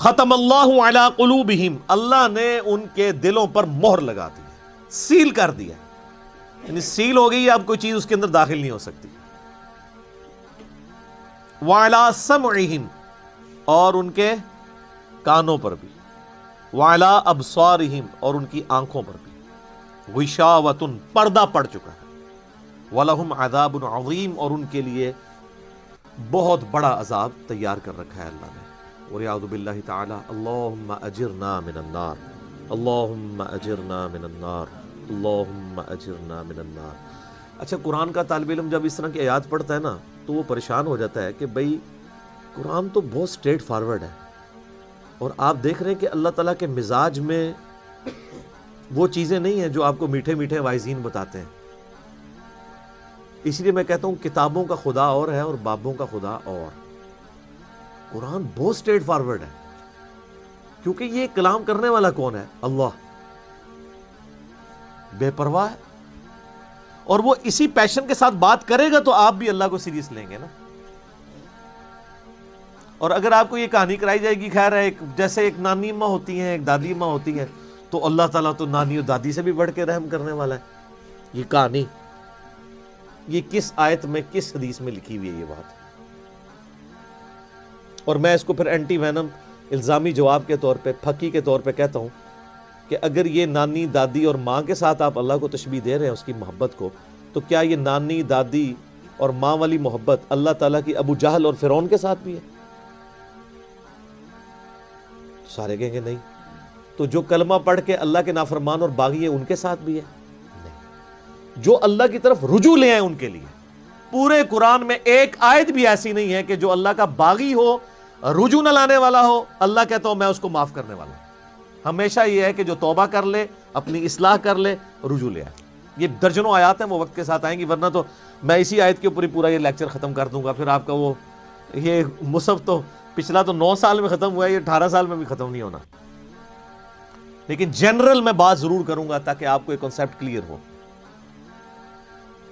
ختم اللہ علی قلوبہم، اللہ نے ان کے دلوں پر مہر لگا دی، سیل کر دیا، یعنی سیل ہو گئی، اب کوئی چیز اس کے اندر داخل نہیں ہو سکتی۔ وعلی سمعہم، اور ان کے کانوں پر بھی، وعلی ابصارہم، اور ان کی آنکھوں پر بھی، غشاوۃ، پردہ پڑ چکا ہے، وَلَهُمْ عَذَابٌ عَظِيمٌ، اور ان کے لیے بہت بڑا عذاب تیار کر رکھا ہے اللہ نے۔ وَلِيَعُوذُ بِاللَّهِ تَعَالَى اللَّهُمَّ أَجِرْنَا مِنَ النَّارِ، اللَّهُمَّ أَجِرْنَا مِنَ النَّارِ، اللَّهُمَّ أَجِرْنَا مِنَ النَّارِ۔ اچھا، قرآن کا طالب علم جب اس طرح کی آیات پڑھتا ہے نا تو وہ پریشان ہو جاتا ہے کہ بھئی قرآن تو بہت سٹریٹ فارورڈ ہے، اور آپ دیکھ رہے ہیں کہ اللہ تعالیٰ کے مزاج میں وہ چیزیں نہیں ہیں جو آپ کو میٹھے میٹھے وائزین بتاتے ہیں۔ اس لیے میں کہتا ہوں کتابوں کا خدا اور ہے اور بابوں کا خدا اور۔ قرآن بہت سٹریٹ فارورڈ ہے، کیونکہ یہ کلام کرنے والا کون ہے؟ اللہ، بے پرواہ ہے، اور وہ اسی پیشن کے ساتھ بات کرے گا تو آپ بھی اللہ کو سیریس لیں گے نا۔ اور اگر آپ کو یہ کہانی کرائی جائے گی، خیر ہے، جیسے ایک نانی اماں ہوتی ہیں، ایک دادی اماں ہوتی ہیں، تو اللہ تعالیٰ تو نانی اور دادی سے بھی بڑھ کے رحم کرنے والا ہے۔ یہ کہانی، یہ کس آیت میں، کس حدیث میں لکھی ہوئی ہے یہ بات؟ اور میں اس کو پھر اینٹی وینم الزامی جواب کے طور پہ، پھکی کے طور پہ کہتا ہوں کہ اگر یہ نانی دادی اور ماں کے ساتھ آپ اللہ کو تشبیہ دے رہے ہیں اس کی محبت کو، تو کیا یہ نانی دادی اور ماں والی محبت اللہ تعالیٰ کی ابو جہل اور فرعون کے ساتھ بھی ہے؟ سارے کہیں گے نہیں۔ تو جو کلمہ پڑھ کے اللہ کے نافرمان اور باغی ہیں ان کے ساتھ بھی ہے؟ نہیں۔ جو اللہ کی طرف رجوع لے آئے ان کے لیے۔ پورے قرآن میں ایک آیت بھی ایسی نہیں ہے کہ جو اللہ کا باغی ہو، رجوع نہ لانے والا ہو، اللہ کہتا ہوں میں اس کو معاف کرنے والا ہوں۔ ہمیشہ یہ ہے کہ جو توبہ کر لے، اپنی اصلاح کر لے، رجوع لے آئے۔ یہ درجنوں آیات ہیں، وہ وقت کے ساتھ آئیں گی، ورنہ تو میں اسی آیت کے اوپر ہی پورا یہ لیکچر ختم کر دوں گا، پھر آپ کا وہ یہ مصحف تو پچھلا تو 9 سال میں ختم ہوا ہے، یہ 18 سال میں بھی ختم نہیں ہونا۔ لیکن جنرل میں بات ضرور کروں گا تاکہ آپ کو ایک کنسیپٹ کلیئر ہو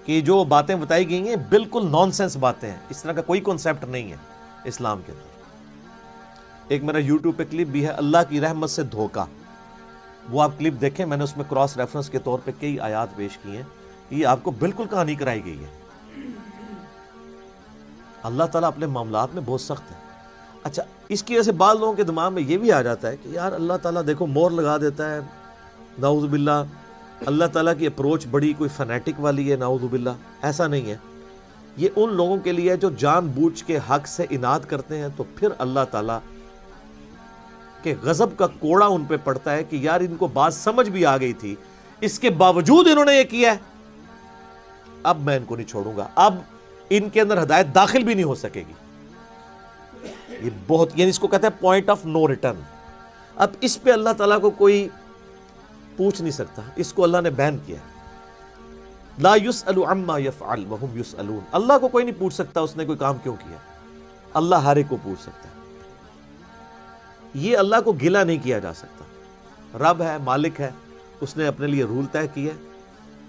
کہ جو باتیں بتائی گئی ہیں بالکل نان سینس باتیں ہیں، اس طرح کا کوئی کنسیپٹ نہیں ہے اسلام کے اندر۔ ایک میرا یوٹیوب پہ کلپ بھی ہے، اللہ کی رحمت سے دھوکہ، وہ آپ کلپ دیکھیں، میں نے اس میں کراس ریفرنس کے طور پہ کئی آیات پیش کی ہیں، یہ آپ کو بالکل کہانی کرائی گئی ہے۔ اللہ تعالیٰ اپنے معاملات میں بہت سخت ہے۔ اچھا، اس کی وجہ سے بعض لوگوں کے دماغ میں یہ بھی آ جاتا ہے کہ یار اللہ تعالیٰ دیکھو مور لگا دیتا ہے، نعوذ باللہ، اللہ تعالیٰ کی اپروچ بڑی کوئی فنیٹک والی ہے، نعوذ باللہ۔ ایسا نہیں ہے، یہ ان لوگوں کے لیے جو جان بوجھ کے حق سے اناد کرتے ہیں، تو پھر اللہ تعالیٰ کہ غضب کا کوڑا ان پہ پڑتا ہے کہ یار ان کو بات سمجھ بھی آ گئی تھی، اس کے باوجود انہوں نے یہ کیا ہے، اب میں ان کو نہیں چھوڑوں گا، اب ان کے اندر ہدایت داخل بھی نہیں ہو سکے گی۔ یہ بہت، یعنی اس کو کہتے ہیں پوائنٹ آف نو ریٹرن۔ اب اس پہ اللہ تعالیٰ کو کوئی پوچھ نہیں سکتا، اس کو اللہ نے بین کیا ہے۔ لا یسأل عما یفعل وہم یسألون، اللہ کو کوئی نہیں پوچھ سکتا اس نے کوئی کام کیوں کیا، اللہ ہر ایک کو پوچھ سکتا ہے۔ یہ اللہ کو گلہ نہیں کیا جا سکتا، رب ہے، مالک ہے، اس نے اپنے لیے رول طے کیا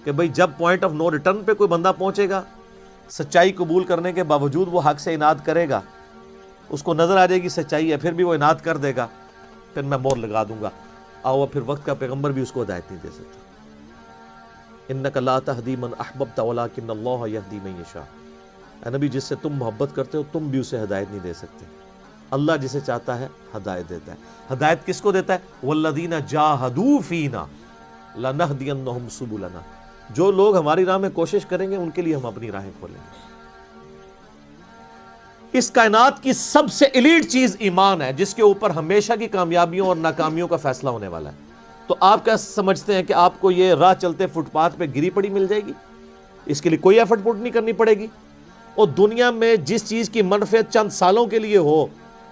کہ بھئی جب پوائنٹ آف نو ریٹرن پہ کوئی بندہ پہنچے گا، سچائی قبول کرنے کے باوجود وہ حق سے اناد کرے گا، اس کو نظر آ جائے گی سچائی ہے، پھر بھی وہ اناد کر دے گا، پھر میں مور لگا دوں گا، اور پھر وقت کا پیغمبر بھی اس کو ہدایت نہیں دے سکتا۔ انک لا تہدی من احببت ولکن اللہ یہدی من یشاء، اے نبی جس سے تم محبت کرتے ہو تم بھی اسے ہدایت نہیں دے سکتے، اللہ جسے چاہتا ہے ہدایت دیتا ہے۔ ہدایت کس کو دیتا ہے؟ والذین جاہدوا فینا لنہدینہم سبلنا، جو لوگ ہماری راہ میں کوشش کریں گے ان کے لیے ہم اپنی راہیں کھولیں گے۔ اس کائنات کی سب سے ایلیٹ چیز ایمان ہے، جس کے اوپر ہمیشہ کی کامیابیوں اور ناکامیوں کا فیصلہ ہونے والا ہے۔ تو آپ کیا سمجھتے ہیں کہ آپ کو یہ راہ چلتے فٹ پاتھ پہ گری پڑی مل جائے گی؟ اس کے لیے کوئی ایفرٹ پٹ نہیں کرنی پڑے گی، اور دنیا میں جس چیز کی منفعت چند سالوں کے لیے ہو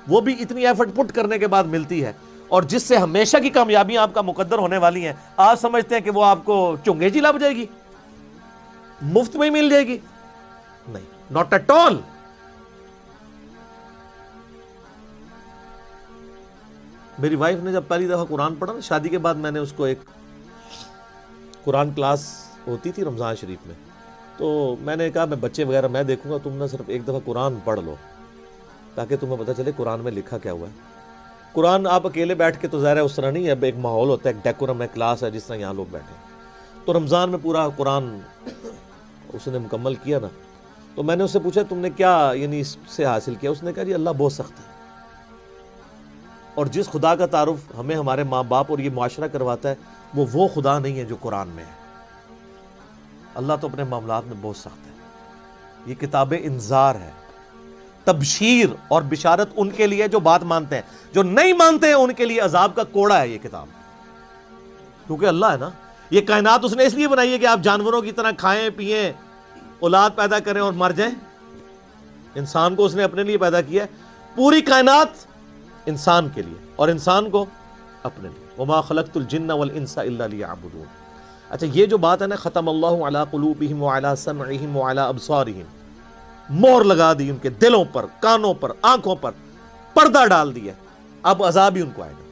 وہ بھی اتنی ایفرٹ پٹ کرنے کے بعد ملتی ہے، اور جس سے ہمیشہ کی کامیابیاں آپ کا مقدر ہونے والی ہیں، آپ سمجھتے ہیں کہ وہ آپ کو چنگے جی لب جائے گی، مفت میں ہی مل جائے گی؟ نہیں، ناٹ ایٹ آل۔ میری وائف نے جب پہلی دفعہ قرآن پڑھا نا شادی کے بعد، میں نے اس کو ایک قرآن کلاس ہوتی تھی رمضان شریف میں، تو میں نے کہا میں بچے وغیرہ میں دیکھوں گا، تم نہ صرف ایک دفعہ قرآن پڑھ لو تاکہ تمہیں پتہ چلے قرآن میں لکھا کیا ہوا ہے۔ قرآن آپ اکیلے بیٹھ کے تو ظاہر ہے اس طرح نہیں ہے، اب ایک ماحول ہوتا ہے، ایک ڈیکورم ہے، کلاس ہے، جس طرح یہاں لوگ بیٹھے ہیں۔ تو رمضان میں پورا قرآن اس نے مکمل کیا نا، تو میں نے اس سے پوچھا تم نے کیا یعنی اس سے حاصل کیا؟ اس نے کہا جی اللہ بہت سخت ہے، اور جس خدا کا تعارف ہمیں ہمارے ماں باپ اور یہ معاشرہ کرواتا ہے وہ خدا نہیں ہے جو قرآن میں ہے۔ اللہ تو اپنے معاملات میں بہت سخت ہے۔ یہ کتاب انذار ہے، تبشیر اور بشارت ان کے لیے جو بات مانتے ہیں، جو نہیں مانتے ہیں ان کے لیے عذاب کا کوڑا ہے یہ کتاب، کیونکہ اللہ ہے نا، یہ کائنات اس نے اس لیے بنائی ہے کہ آپ جانوروں کی طرح کھائیں پیئیں، اولاد پیدا کریں اور مر جائیں۔ انسان کو اس نے اپنے لیے پیدا کیا ہے، پوری کائنات انسان کے لیے اور انسان کو اپنے لیے۔ وما خلقت الجن والانس الا لیعبدون۔ اچھا یہ جو بات ہے نا، ختم اللہ علی قلوبہم وعلی سمعہم وعلی ابصارہم، مور لگا دی ان کے دلوں پر، کانوں پر، آنکھوں پر، پردہ ڈال دیا، اب عذاب ہی ان کو آئے گا۔